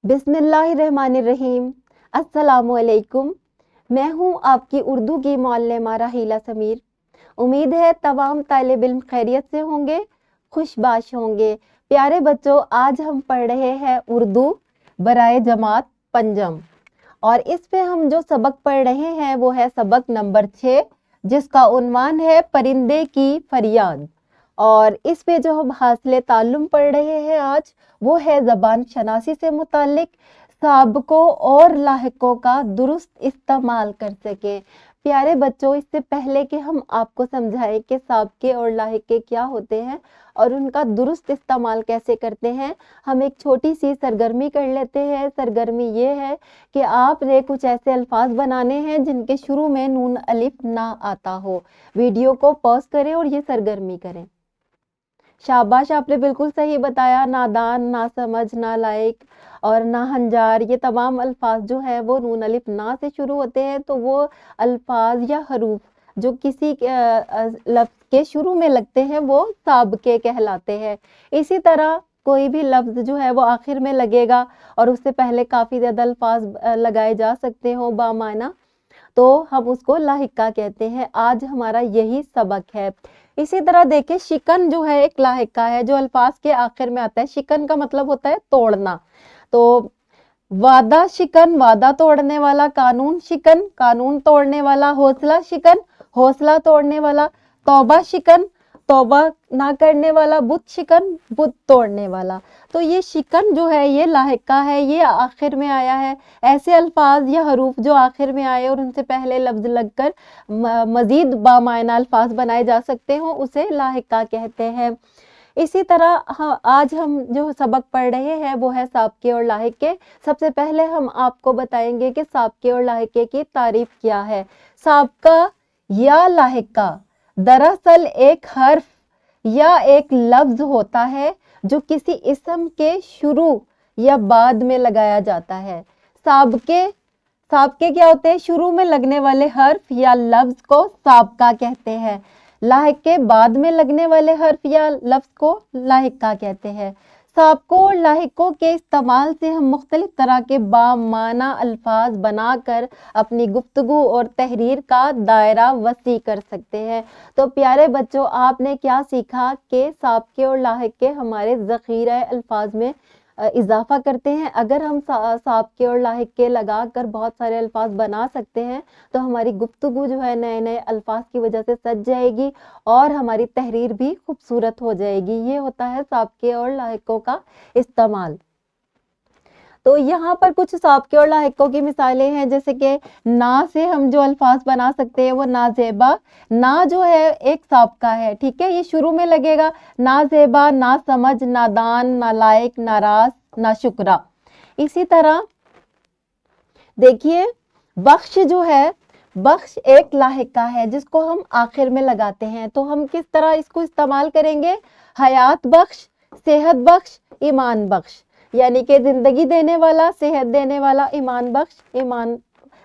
बिस्मिल्लाहिर्रहमानिर्रहीम। अस्सलामुअलैकुम। मैं हूँ आपकी उर्दू की मुअल्लिमा राहीला समीर। उम्मीद है तमाम तालिब इल्म खैरियत से होंगे, खुशबाश होंगे। प्यारे बच्चों, आज हम पढ़ रहे हैं उर्दू बराए जमात पंजम, और इस पे हम जो सबक पढ़ रहे हैं वो है सबक नंबर 6, जिसका उन्वान है परिंदे की फरियाद। और इस पे जो हम हासिल ताल्लुम पढ़ रहे हैं आज, वो है ज़बान शनासी से मुतालिक साबकों और लाहिकों का दुरुस्त इस्तेमाल कर सके। प्यारे बच्चों, इससे पहले कि हम आपको समझाएं कि साबके और लाहिके क्या होते हैं और उनका दुरुस्त इस्तेमाल कैसे करते हैं, हम एक छोटी सी सरगर्मी कर लेते हैं। सरगर्मी ये है कि आपने कुछ ऐसे अल्फाज बनाने हैं जिनके शुरू में नून अलिफ ना आता हो। वीडियो को पॉज करें और ये सरगर्मी करें। शाबाश, आपने बिल्कुल सही बताया। नादान, ना समझ, ना लायक और ना हंजार, ये तमाम अल्फाज जो है वो नून अलिफ ना से शुरू होते हैं। तो वो अल्फाज या हरूफ जो किसी लफ्ज़ के शुरू में लगते हैं वो साबके कहलाते हैं। इसी तरह कोई भी लफ्ज़ जो है वो आखिर में लगेगा और उससे पहले काफ़ी ज़्यादा अल्फाज लगाए जा सकते हो बामाना, तो हम उसको लाहिका कहते हैं। आज हमारा यही सबक है। इसी तरह देखिए, शिकन जो है एक लाहिका है जो अल्फाज के आखिर में आता है। शिकन का मतलब होता है तोड़ना। तो वादा शिकन, वादा तोड़ने वाला। कानून शिकन, कानून तोड़ने वाला। हौसला शिकन, हौसला तोड़ने वाला। तौबा शिकन, तौबा ना करने वाला। बुत शिकन, बुत तोड़ने वाला। तो ये शिकन जो है ये लाहिका है, ये आखिर में आया है। ऐसे अल्फाज या हरूफ जो आखिर में आए और उनसे पहले लफ्ज लगकर मजीद बामायना अल्फाज बनाए जा सकते हो, उसे लाहिका कहते हैं। इसी तरह आज हम जो सबक पढ़ रहे हैं वो है साबके और लाहिके। सबसे पहले हम आपको बताएंगे कि साबके और लाहिके की तारीफ क्या है। साबका या लाहिका दरअसल एक हर्फ या एक लफ्ज होता है जो किसी इस्म के शुरू या बाद में लगाया जाता है। साबके साबके क्या होते हैं? शुरू में लगने वाले हर्फ या लफ्ज को साबका कहते हैं। लाहिके बाद में लगने वाले हर्फ या लफ्ज को लाहिका कहते हैं। साबकों और लाहिकों के इस्तेमाल से हम मुख्तलिफ तरह के बामाना अल्फाज बनाकर अपनी गुफ्तगू और तहरीर का दायरा वसी कर सकते हैं। तो प्यारे बच्चों, आपने क्या सीखा कि साबके और लाहिके हमारे ज़ख़ीरा अल्फाज में इजाफा करते हैं। अगर हम साबके और लाहिके लगा कर बहुत सारे अल्फाज बना सकते हैं तो हमारी गुफ्तगू जो है नए नए अल्फाज की वजह से सज जाएगी और हमारी तहरीर भी खूबसूरत हो जाएगी। ये होता है साबके और लाहिकों का इस्तेमाल। तो यहाँ पर कुछ साबके और लाहिकों की मिसालें हैं, जैसे कि ना से हम जो अल्फाज बना सकते हैं वो नाजेबा। ना जो है एक साबका है, ठीक है, ये शुरू में लगेगा। नाजेबा, ना समझ, नादान, नालायक, नाराज, नाशुक्रा। इसी तरह देखिए, बख्श जो है, बख्श एक लाहिका है जिसको हम आखिर में लगाते हैं। तो हम किस तरह इसको इस्तेमाल करेंगे? हयात बख्श, सेहत बख्श, ईमान बख्श, यानी कि जिंदगी देने वाला, सेहत देने वाला, ईमान बख्श, ईमान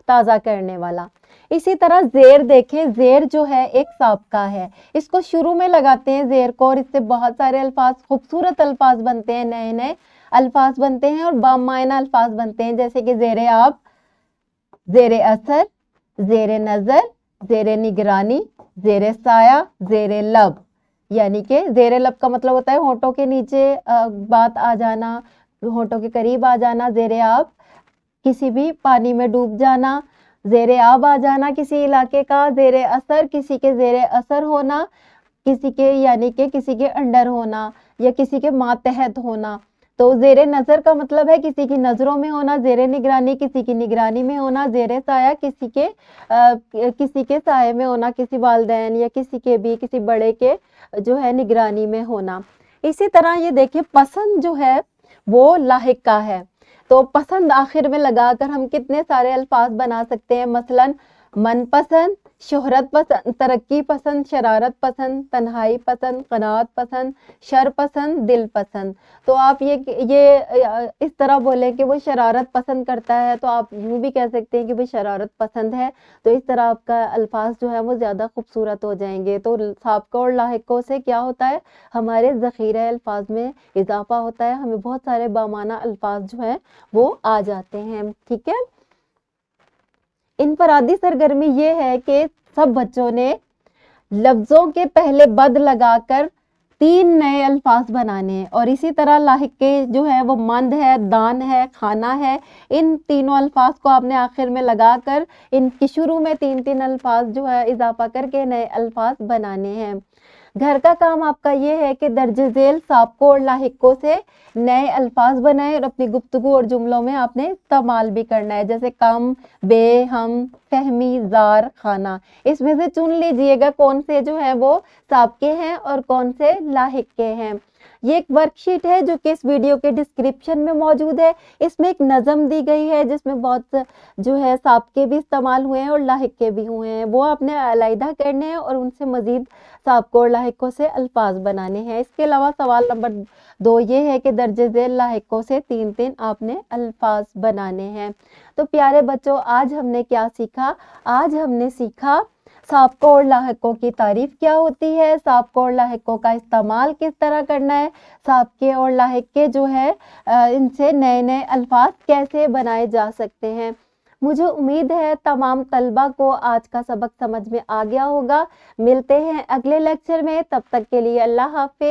ताज़ा करने वाला। इसी तरह ज़ेर देखें, ज़ेर जो है एक साबका है, इसको शुरू में लगाते हैं ज़ेर को और इससे बहुत सारे अल्फाज, खूबसूरत अल्फाज बनते हैं, नए नए अल्फाज बनते हैं और बामायना अल्फाज बनते हैं, जैसे कि ज़ेर आब, ज़ेर असर, ज़ेर नज़र, ज़ेर निगरानी, ज़ेर साया, ज़ेर लब। यानी कि ज़ेर लब का मतलब होता है होंठों के नीचे बात आ जाना, होंठों के करीब आ जाना। ज़ेर आब, किसी भी पानी में डूब जाना। ज़ेर आब आ जाना किसी इलाके का। ज़ेर असर, किसी के ज़ेर असर होना, किसी के यानी कि किसी के अंडर होना या किसी के मातहत होना। तो ज़ेर नज़र का मतलब है किसी की नज़रों में होना। ज़ेर निगरानी, किसी की निगरानी में होना। ज़ेर साया, किसी के साये में होना, किसी वालिदैन या किसी बड़े के जो है निगरानी में होना। इसी तरह ये देखिए, पसंद जो है वो लाहिका है। तो पसंद आखिर में लगाकर हम कितने सारे अल्फाज बना सकते हैं। मसलन من پسند، شہرت پسند، ترقی پسند، شرارت پسند، تنہائی پسند، قناعت پسند، شر پسند، دل پسند۔ تو آپ یہ اس طرح بولیں کہ وہ شرارت پسند کرتا ہے تو آپ یوں بھی کہہ سکتے ہیں کہ وہ شرارت پسند ہے، تو اس طرح آپ کا الفاظ جو ہے وہ زیادہ خوبصورت ہو جائیں گے۔ تو سابقہ اور لاحقوں سے کیا ہوتا ہے، ہمارے ذخیرہ الفاظ میں اضافہ ہوتا ہے، ہمیں بہت سارے بامعنی الفاظ جو ہیں وہ آ جاتے ہیں، ٹھیک ہے۔ انفرادی سرگرمی یہ ہے کہ سب بچوں نے لفظوں کے پہلے بد لگا کر 3 نئے الفاظ بنانے ہیں، اور اسی طرح لاحق کے جو ہے وہ مند ہے، دان ہے، کھانا ہے، ان تینوں الفاظ کو آپ نے آخر میں لگا کر ان کی شروع میں 3 الفاظ جو ہے اضافہ کر کے نئے الفاظ بنانے ہیں۔ گھر کا کام آپ کا یہ ہے کہ درج ذیل سابقوں اور لاحقوں سے نئے الفاظ بنائیں اور اپنی گفتگو اور جملوں میں آپ نے استعمال بھی کرنا ہے، جیسے کم، بے، ہم، فہمی، زار، کھانا۔ اس میں سے چن لیجئے گا کون سے جو ہے وہ سابقے ہیں اور کون سے لاحق کے ہیں۔ یہ ایک ورک شیٹ ہے جو کہ اس ویڈیو کے ڈسکرپشن میں موجود ہے، اس میں ایک نظم دی گئی ہے جس میں بہت جو ہے سابقے بھی استعمال ہوئے ہیں اور لاحق کے بھی ہوئے ہیں، وہ آپ نے علیحدہ کرنے ہیں اور ان سے مزید سابقوں اور لاحقوں سے الفاظ بنانے ہیں۔ اس کے علاوہ سوال نمبر 2 یہ ہے کہ درج ذیل لاحقوں سے 3 آپ نے الفاظ بنانے ہیں۔ تو پیارے بچوں، آج ہم نے کیا سیکھا؟ آج ہم نے سیکھا سابقوں اور لاحقوں کی تعریف کیا ہوتی ہے، سابقوں اور لاحقوں کا استعمال کس طرح کرنا ہے، سابقے اور لاحق کے جو ہے ان سے نئے الفاظ کیسے بنائے جا سکتے ہیں۔ مجھے امید ہے تمام طلبہ کو آج کا سبق سمجھ میں آ گیا ہوگا۔ ملتے ہیں اگلے لیکچر میں، تب تک کے لیے اللہ حافظ۔